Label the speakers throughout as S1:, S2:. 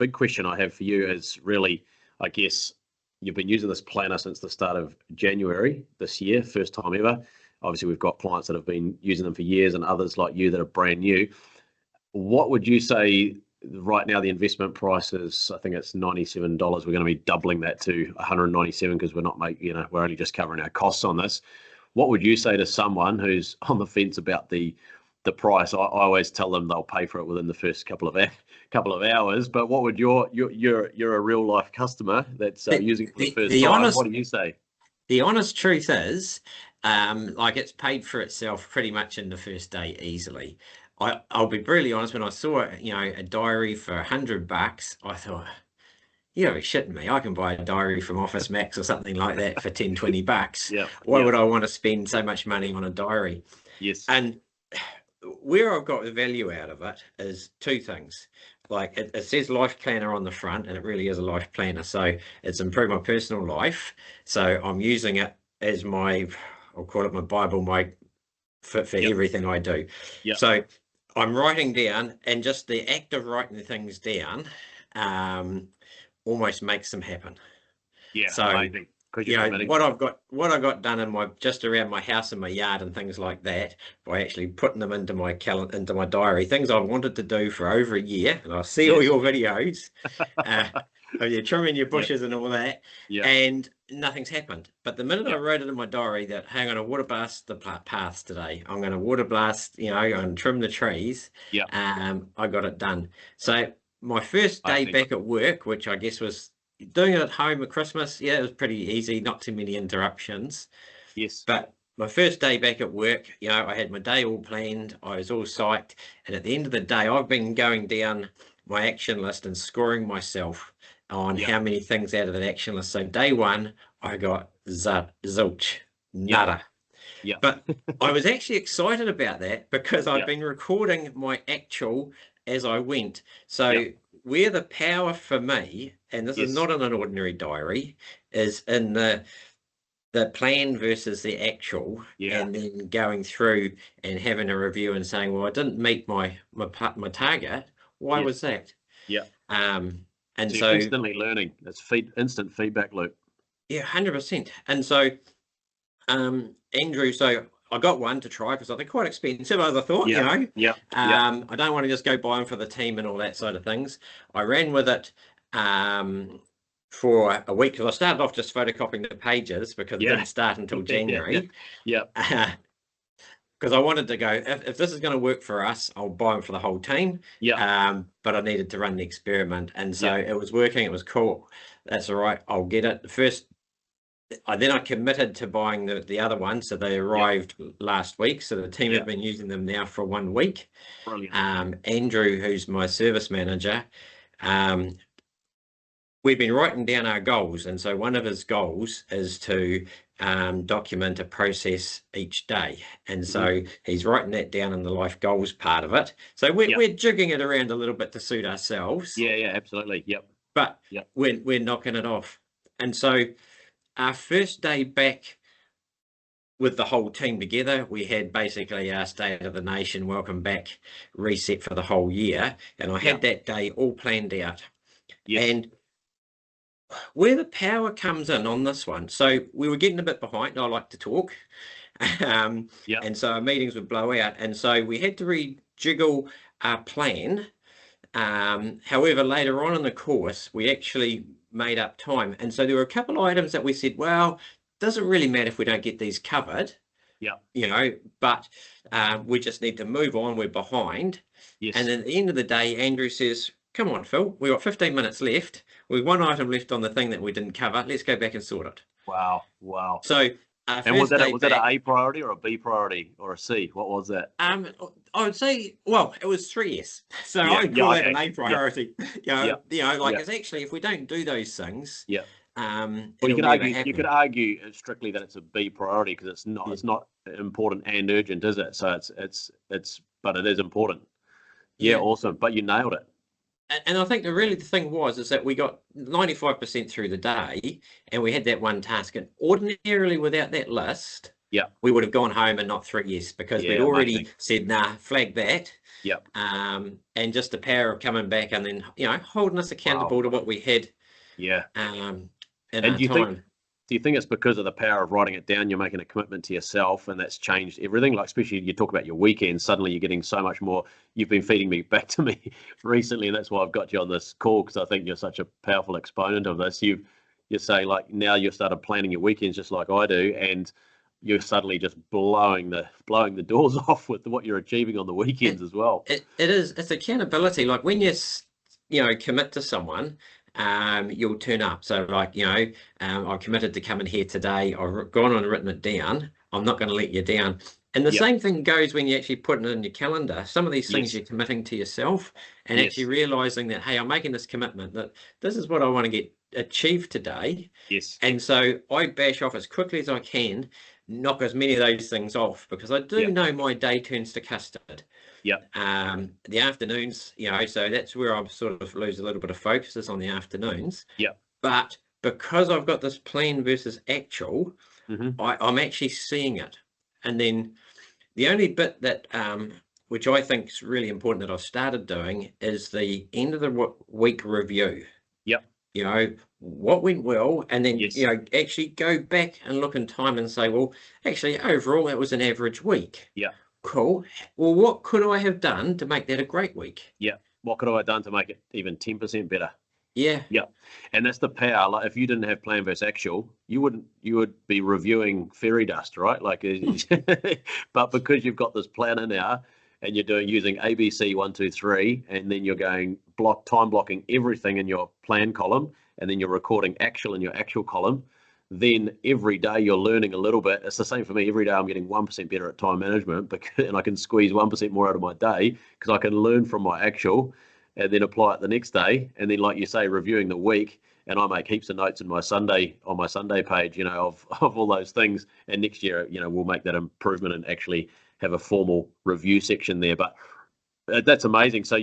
S1: big question I have for you is really, I guess, you've been using this planner since the start of January this year, first time ever. Obviously, we've got clients that have been using them for years and others like you that are brand new. What would you say right now? The investment price is, I think it's $97. We're going to be doubling that to $197 because we're not making, we're only just covering our costs on this. What would you say to someone who's on the fence about the price? I always tell them they'll pay for it within the first couple of hours. But what would you're a real life customer that's using it for the first time? What do you say?
S2: The honest truth is, like, it's paid for itself pretty much in the first day easily. I'll be brutally honest. When I saw a diary for $100, I thought, you gotta be shitting me. I can buy a diary from Office Max or something like that for $10-20. Why would I want to spend so much money on a diary?
S1: Yes.
S2: And where I've got the value out of it is two things. Like, it says life planner on the front, and it really is a life planner. So it's improved my personal life. So I'm using it as I'll call it my Bible, for everything I do. So I'm writing down, and just the act of writing things down almost makes them happen. So
S1: amazing.
S2: What I got done in just around my house and my yard and things like that, by actually putting them into my diary, things I've wanted to do for over a year, and I see all your videos of you trimming your bushes and all that, and nothing's happened. But the minute I wrote it in my diary that, hey, I'm going to water blast the paths today, I'm going to water blast, and trim the trees, I got it done. So my first day back at work, which I guess was doing it at home at Christmas, it was pretty easy, not too many interruptions.
S1: Yes.
S2: But my first day back at work, I had my day all planned, I was all psyched, and at the end of the day, I've been going down my action list and scoring myself on how many things out of that action list. So day one, I got zilch, nada. But I was actually excited about that because I've been recording my actual as I went. So where the power for me, and this is not in an ordinary diary, is in the plan versus the actual, and then going through and having a review and saying, well, I didn't meet my target. Why was that? And so
S1: instantly learning. It's instant feedback loop.
S2: 100%. And so Andrew, so I got one to try because they're quite expensive, as I thought, I don't want to just go buy them for the team and all that side of things. I ran with it for a week, because I started off just photocopying the pages because it didn't start until January. Because I wanted to go, if this is going to work for us, I'll buy them for the whole team. But I needed to run the experiment. And so it was working. It was cool. That's all right. I'll get it. Then I committed to buying the other one. So they arrived last week. So the team have been using them now for 1 week.
S1: Brilliant.
S2: Andrew, who's my service manager, we've been writing down our goals. And so one of his goals is to document a process each day. And so he's writing that down in the life goals part of it. So we're jigging it around a little bit to suit ourselves.
S1: Absolutely.
S2: But we're knocking it off. And so our first day back with the whole team together, we had basically our State of the Nation welcome back reset for the whole year. And I had that day all planned out. And where the power comes in on this one, so we were getting a bit behind. I like to talk, and so our meetings would blow out, and so we had to rejiggle our plan. However, later on in the course, we actually made up time, and so there were a couple of items that we said, well, doesn't really matter if we don't get these covered, but we just need to move on. We're behind, and at the end of the day, Andrew says, come on, Phil, we've got 15 minutes left. We've one item left on the thing that we didn't cover. Let's go back and sort it.
S1: Wow.
S2: So,
S1: and was that an A priority or a B priority or a C? What was that?
S2: I would say, well, it was 3S. So I would call that an A priority. It's actually, if we don't do those things,
S1: well, you could argue strictly that it's a B priority because it's not important and urgent, is it? So but it is important. Awesome. But you nailed it.
S2: And I think the thing is that we got 95% through the day, and we had that one task. And ordinarily, without that list, we would have gone home and not 3S because we'd already said, nah, flag that.
S1: Yep.
S2: And just the power of coming back and then, holding us accountable
S1: Wow.
S2: to what we had
S1: Yeah.
S2: in
S1: And
S2: our time.
S1: do you think it's because of the power of writing it down, you're making a commitment to yourself, and that's changed everything? Like, especially you talk about your weekends, suddenly you're getting so much more. You've been feeding me back to me recently, and that's why I've got you on this call, because I think you're such a powerful exponent of this. You say, like, now you've started planning your weekends just like I do, and you're suddenly just blowing the doors off with what you're achieving on the weekends as well.
S2: It's accountability. Like when commit to someone, you'll turn up. So like, I committed to coming here today. I've gone and written it down. I'm not going to let you down. And the
S1: Yep.
S2: same thing goes when you actually put it in your calendar. Some of these things
S1: Yes.
S2: you're committing to yourself and
S1: Yes.
S2: actually realizing that, hey, I'm making this commitment that this is what I want to get achieved today.
S1: Yes.
S2: And so I bash off as quickly as I can, knock as many of those things off, because I do
S1: Yep.
S2: know my day turns to custard.
S1: Yep.
S2: The afternoons, so that's where I sort of lose a little bit of focus is on the afternoons.
S1: Yep.
S2: But because I've got this plan versus actual,
S1: Mm-hmm.
S2: I'm actually seeing it. And then the only bit that which I think is really important that I've started doing is the end of the week review.
S1: Yep.
S2: What went well, and then
S1: Yes.
S2: actually go back and look in time and say, well, actually overall that was an average week.
S1: Yeah.
S2: Cool. Well, what could I have done to make that a great week?
S1: Yeah. What could I have done to make it even 10% better?
S2: Yeah.
S1: Yeah. And that's the power. Like, if you didn't have plan versus actual, you would be reviewing fairy dust, right? Like, but because you've got this planner now and you're using ABC 1, 2, 3, and then you're going time blocking everything in your plan column, and then you're recording actual in your actual column, then every day you're learning a little bit. It's the same for me. Every day I'm getting 1% better at time management, and I can squeeze 1% more out of my day because I can learn from my actual and then apply it the next day. And then, like you say, reviewing the week. And I make heaps of notes on my Sunday page, of all those things. And next year, we'll make that improvement and actually have a formal review section there. But that's amazing. So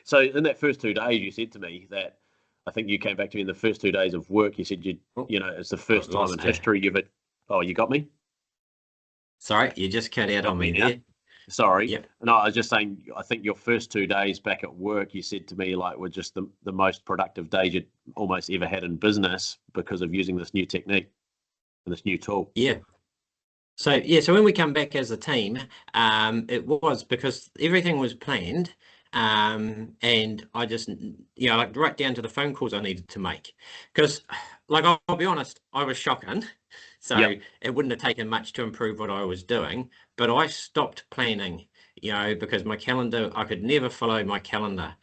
S1: so in that first 2 days, you said to me that, I think you came back to me in the first 2 days of work. You said it's the first time in history you've. Oh, you got me?
S2: Sorry, you just cut out on me there.
S1: Sorry.
S2: Yep.
S1: No, I was just saying, I think your first 2 days back at work, you said to me, like, were just the most productive days you'd almost ever had in business because of using this new technique and this new tool.
S2: Yeah. So when we come back as a team, it was because everything was planned. And I just, like right down to the phone calls I needed to make. Because, like, I'll be honest, I was shocking. So
S1: Yep.
S2: it wouldn't have taken much to improve what I was doing. But I stopped planning, because my calendar, I could never follow my calendar.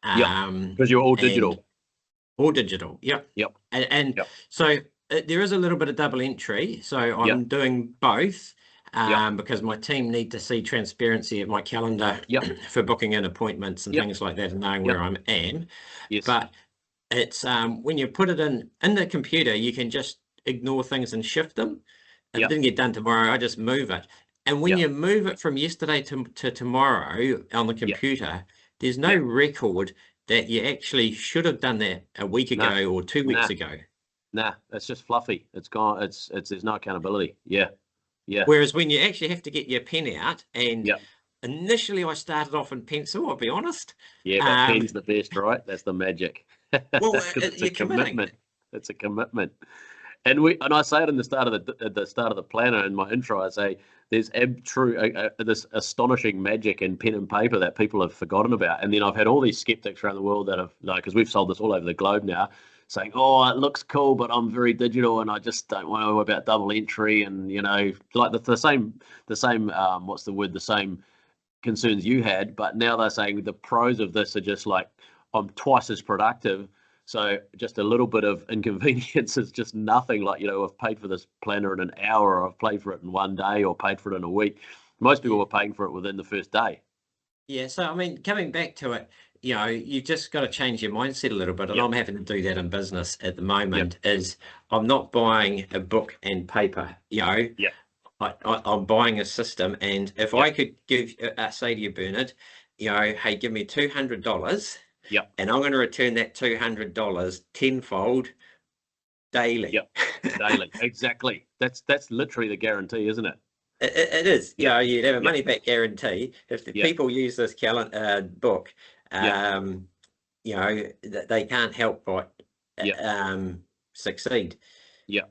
S1: Because you're all digital.
S2: All digital, yep.
S1: Yep.
S2: And
S1: Yep.
S2: so there is a little bit of double entry. So I'm doing both. Because my team need to see transparency of my calendar for booking in appointments and things like that and knowing where I am.
S1: Yes.
S2: But it's when you put it in the computer, you can just ignore things and shift them. If it didn't get done tomorrow, I just move it. And when you move it from yesterday to tomorrow on the computer, there's no record that you actually should have done that a week ago or 2 weeks ago.
S1: Nah, it's just fluffy. It's gone. It's there's no accountability. Yeah.
S2: Whereas when you actually have to get your pen out, and initially I started off in pencil, I'll be honest.
S1: Yeah, but pen's the best, right? That's the magic.
S2: Well,
S1: it's a commitment. It's a commitment. And I say it in the start of the planner in my intro. I say there's this astonishing magic in pen and paper that people have forgotten about. And then I've had all these skeptics around the world that have, because we've sold this all over the globe now, saying, "Oh, it looks cool, but I'm very digital, and I just don't know about double entry." And like the same what's the word? The same concerns you had, but now they're saying the pros of this are just like, I'm twice as productive. So just a little bit of inconvenience is just nothing. Like, I've paid for this planner in an hour, or I've paid for it in 1 day, or paid for it in a week. Most people were paying for it within the first day.
S2: Yeah. So, I mean, coming back to it, you've just got to change your mindset a little bit. And I'm having to do that in business at the moment. Is I'm not buying a book and paper, I'm buying a system. And if I could say to you, Bernard, hey, give me $200. And I'm going to return that $200 tenfold daily.
S1: Daily. Exactly. That's literally the guarantee, isn't it?
S2: It is. You
S1: Yeah.
S2: know, you'd have a
S1: Yeah.
S2: money back guarantee if the
S1: Yeah.
S2: people use this book.
S1: Yeah.
S2: You know, they can't help but
S1: Yeah.
S2: succeed.
S1: Yeah.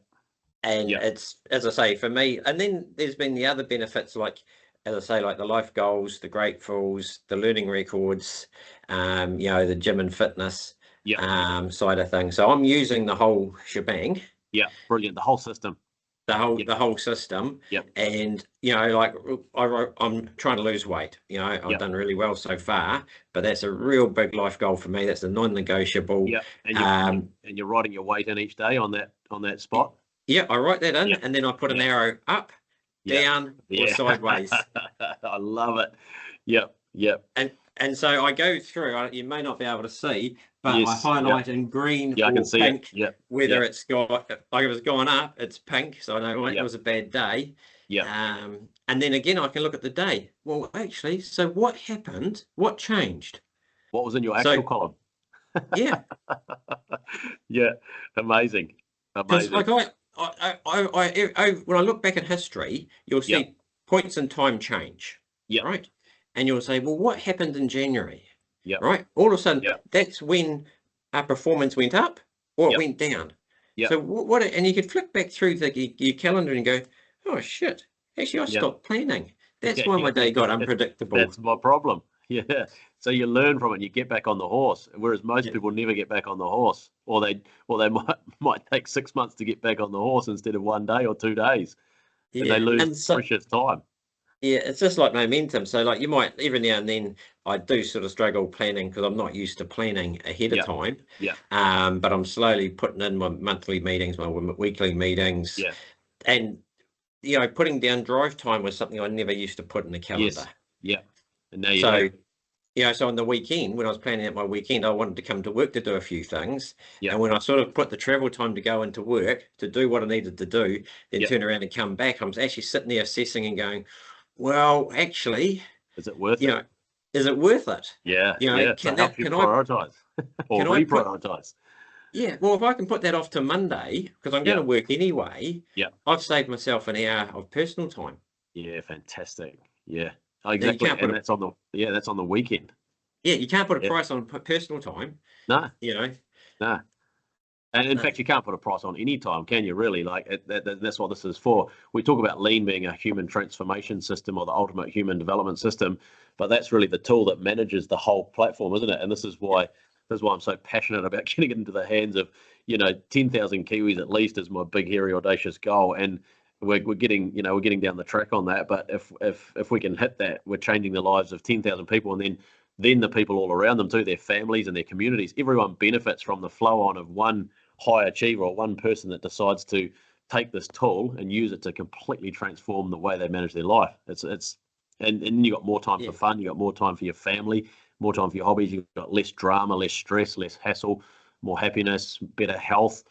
S2: And
S1: Yeah.
S2: it's, as I say, for me, and then there's been the other benefits, like, as I say, like the life goals, the gratefuls, the learning records, you know, the gym and fitness
S1: Yeah.
S2: side of things. So I'm using the whole shebang,
S1: Yeah. Brilliant. The whole system. Yeah.
S2: the whole system.
S1: Yeah.
S2: And you know, like I'm trying to lose weight. You know, I've
S1: Yeah.
S2: done really well so far, but that's a real big life goal for me. That's a non-negotiable.
S1: Yeah. And you're writing your weight in each day on that spot.
S2: Yeah, I write that in,
S1: Yeah.
S2: and then I put an
S1: Yeah.
S2: arrow up,
S1: Yeah.
S2: down, or
S1: Yeah.
S2: sideways.
S1: I love it. Yep. Yep.
S2: And so I go through, you may not be able to see, but I
S1: Yes.
S2: highlight in green
S1: Yeah, I can
S2: or
S1: see it.
S2: pink
S1: Yep.
S2: whether
S1: Yep.
S2: it's got, like if it's gone up, it's pink, so I know, well, it
S1: Yep.
S2: was a bad day.
S1: Yep.
S2: And then again, I can look at the day. Well, actually, so what happened? What changed?
S1: What was in your
S2: So
S1: actual column?
S2: yeah,
S1: Yeah. Amazing.
S2: because
S1: Amazing.
S2: like when I look back at history, you'll
S1: Yep.
S2: see points in time change,
S1: Yep.
S2: right? And you'll say, well, what happened in January?
S1: Yep.
S2: Right? All of a sudden,
S1: Yep.
S2: that's when our performance went up or it
S1: Yep.
S2: went down.
S1: Yep.
S2: So what? And you could flick back through your calendar and go, oh shit! Actually, I
S1: Yep.
S2: stopped planning. That's
S1: Yeah,
S2: why my
S1: yeah.
S2: day got unpredictable.
S1: That's my problem. Yeah. So you learn from it, you get back on the horse, whereas most
S2: Yeah.
S1: people never get back on the horse, or they might take 6 months to get back on the horse instead of 1 day or 2 days, and
S2: Yeah,
S1: they lose
S2: and so
S1: precious time.
S2: yeah, it's just like momentum. So like you might every now and then I do sort of struggle planning because I'm not used to planning ahead
S1: Yeah.
S2: of time.
S1: Yeah.
S2: But I'm slowly putting in my monthly meetings, my weekly meetings,
S1: Yeah.
S2: and you know, putting down drive time was something I never used to put in the calendar.
S1: Yes. Yeah. And now you
S2: So,
S1: do.
S2: you know, so on the weekend, when I was planning out my weekend, I wanted to come to work to do a few things.
S1: Yeah.
S2: And when I sort of put the travel time to go into work to do what I needed to do, then
S1: Yeah.
S2: turn around and come back, I was actually sitting there assessing and going, well, actually,
S1: Is it worth
S2: you
S1: it?
S2: know, is it worth it?
S1: Yeah.
S2: You know,
S1: Yeah. So it helps you
S2: can I,
S1: prioritize or
S2: can I put,
S1: reprioritize.
S2: yeah, well, if I can put that off to Monday, because I'm going
S1: Yeah.
S2: to work anyway,
S1: Yeah.
S2: I've saved myself an hour of personal time.
S1: Yeah. Fantastic. Yeah. Oh,
S2: Now, you
S1: exactly.
S2: can't put
S1: And
S2: a,
S1: that's on the weekend.
S2: yeah, you can't put a
S1: Yeah.
S2: price on personal time,
S1: No.
S2: you know.
S1: No. And in
S2: No.
S1: fact, you can't put a price on any time, can you? Really, like that's what this is for. We talk about lean being a human transformation system or the ultimate human development system, but that's really the tool that manages the whole platform, isn't it? And this is why I'm so passionate about getting it into the hands of 10,000 Kiwis at least is my big, hairy, audacious goal. And we're getting down the track on that. But if we can hit that, we're changing the lives of 10,000 people, and then the people all around them too, their families and their communities. Everyone benefits from the flow on of one high achiever or one person that decides to take this tool and use it to completely transform the way they manage their life. And then you got more time for fun, you got more time for your family, more time for your hobbies, you've got less drama, less stress, less hassle, more happiness, better health.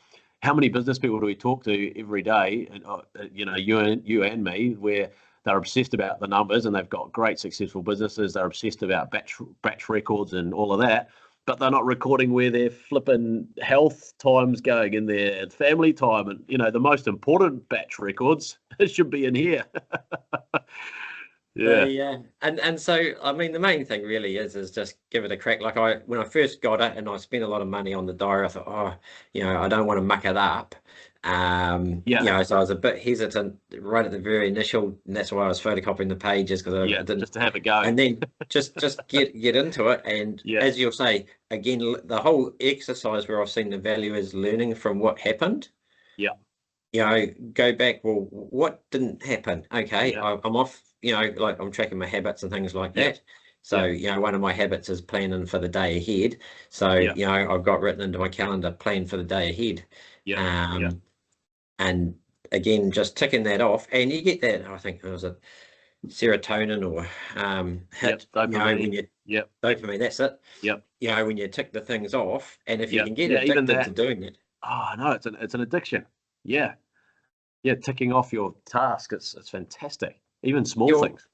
S1: How many business people do we talk to every day? And you and me, where they're obsessed about the numbers and they've got great successful businesses. They're obsessed about batch records and all of that, but they're not recording where their flipping health time's going in their family time. And, the most important batch records should be in here. Yeah.
S2: And so I mean the main thing really is just give it a crack. Like when I first got it and I spent a lot of money on the diary, I thought, I don't want to muck it up. So I was a bit hesitant right at the very initial, and that's why I was photocopying the pages, because I didn't,
S1: just to have a go.
S2: and then just get into it. And as you'll say again, the whole exercise where I've seen the value is learning from what happened. Go back, well, what didn't happen? Okay, I'm off, like I'm tracking my habits and things like that. So, one of my habits is planning for the day ahead. So, I've got written into my calendar, plan for the day ahead. And again, just ticking that off, and you get that, I think it was a serotonin or hit,
S1: dopamine.
S2: Dopamine, that's it. When you tick the things off, and if you can get addicted to doing it.
S1: Oh no, it's an addiction. Yeah, ticking off your task, it's fantastic. Even small things.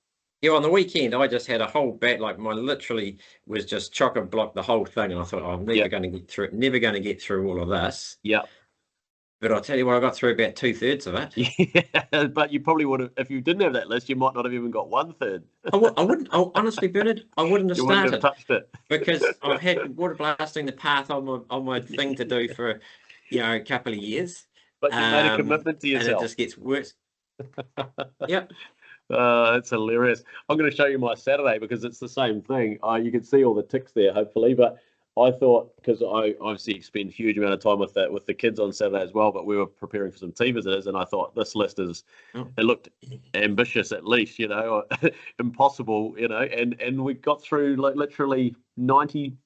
S2: On the weekend, I just had a whole like literally was just chock-a-block the whole thing, and I thought, I'm never going to get through all of this. But I'll tell you what, I got through about 2/3 of it.
S1: Yeah, but you probably would have, if you didn't have that list, you might not have even got 1/3.
S2: I wouldn't. Honestly, Bernard, I wouldn't have
S1: You wouldn't have
S2: started
S1: touched it.
S2: because I've had water blasting the path on my thing to do for a couple of years.
S1: But you made a commitment to
S2: and it
S1: yourself.
S2: just gets worse. Yep.
S1: It's hilarious. I'm going to show you my Saturday because it's the same thing. You can see all the ticks there, hopefully. But I thought, because I obviously spend a huge amount of time with the kids on Saturday as well, but we were preparing for some team visitors, and I thought this list it looked ambitious, at least, impossible, and we got through like literally 90%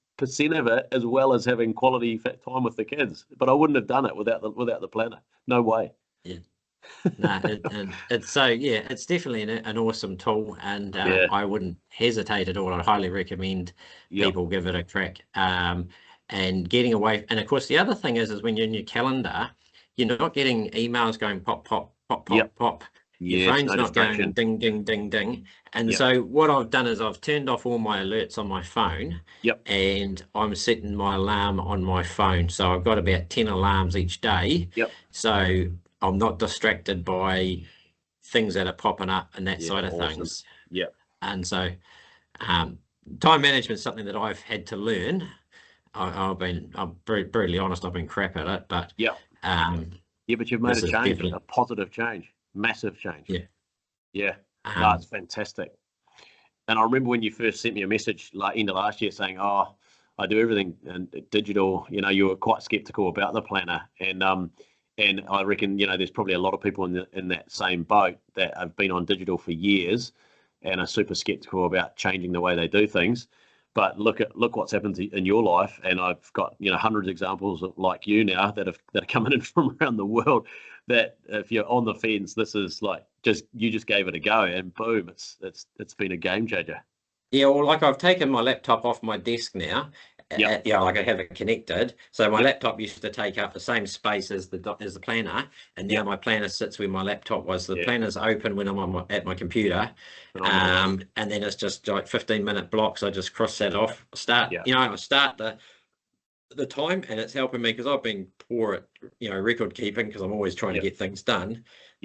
S1: of it, as well as having quality time with the kids. But I wouldn't have done it without the planner. No way.
S2: Yeah. No, it's definitely an awesome tool, and I wouldn't hesitate at all. I'd highly recommend people give it a crack. And getting away, and of course the other thing is when you're in your calendar, you're not getting emails going pop, pop, pop, pop, pop. Your phone's not going ding, ding, ding, ding. And so what I've done is I've turned off all my alerts on my phone. And I'm setting my alarm on my phone. So I've got about 10 alarms each day. So I'm not distracted by things that are popping up and that side of things. And so time management is something that I've had to learn. I'm brutally honest, I've been crap at it, but
S1: but you've made a change, a positive change, massive change. No, it's fantastic. And I remember when you first sent me a message like end of last year saying, "Oh, I do everything in digital." You were quite skeptical about the planner, and I reckon there's probably a lot of people in that same boat that have been on digital for years and are super skeptical about changing the way they do things. But look what's happened in your life, and I've got hundreds of examples like you now that are coming in from around the world. That if you're on the fence, this is like you just gave it a go, and boom, it's been a game changer.
S2: Yeah, well, like I've taken my laptop off my desk now. Like I have it connected. So my laptop used to take up the same space as the planner, and now my planner sits where my laptop was. The planner's open when I'm at my computer, and then it's just like 15-minute blocks. I just cross that off. I start the time, and it's helping me because I've been poor at record keeping because I'm always trying to get things done.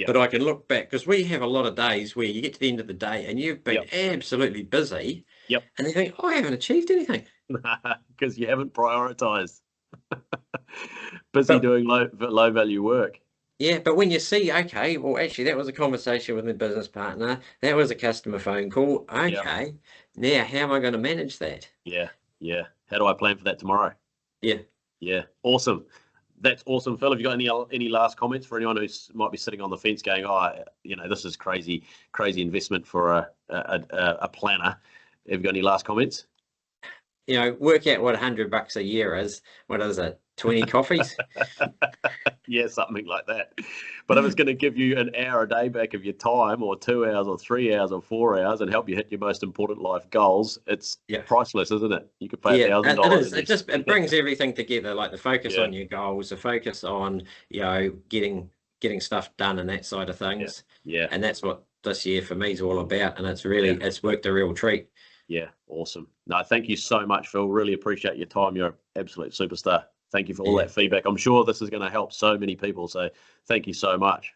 S2: But I can look back because we have a lot of days where you get to the end of the day and you've been absolutely busy. And you think, I haven't achieved anything.
S1: Because you haven't prioritized. Busy doing low value work.
S2: Yeah, but when you see, okay, well, actually, that was a conversation with my business partner. That was a customer phone call. Okay, now how am I going to manage that?
S1: Yeah. How do I plan for that tomorrow? Yeah. Awesome. That's awesome, Phil. Have you got any last comments for anyone who might be sitting on the fence going, this is crazy investment for a planner? Have you got any last comments?
S2: Work out what $100 a year is. What is it? 20 coffees?
S1: Yeah, something like that. But if it's going to give you an hour a day back of your time, or 2 hours or 3 hours or 4 hours, and help you hit your most important life goals, it's priceless, isn't it? You could pay $1,000.
S2: It brings everything together, like the focus on your goals, the focus on getting stuff done and that side of things. And that's what this year for me is all about, and it's worked a real treat.
S1: Yeah, awesome. No, thank you so much, Phil. Really appreciate your time. You're an absolute superstar. Thank you for all that feedback. I'm sure this is going to help so many people. So thank you so much.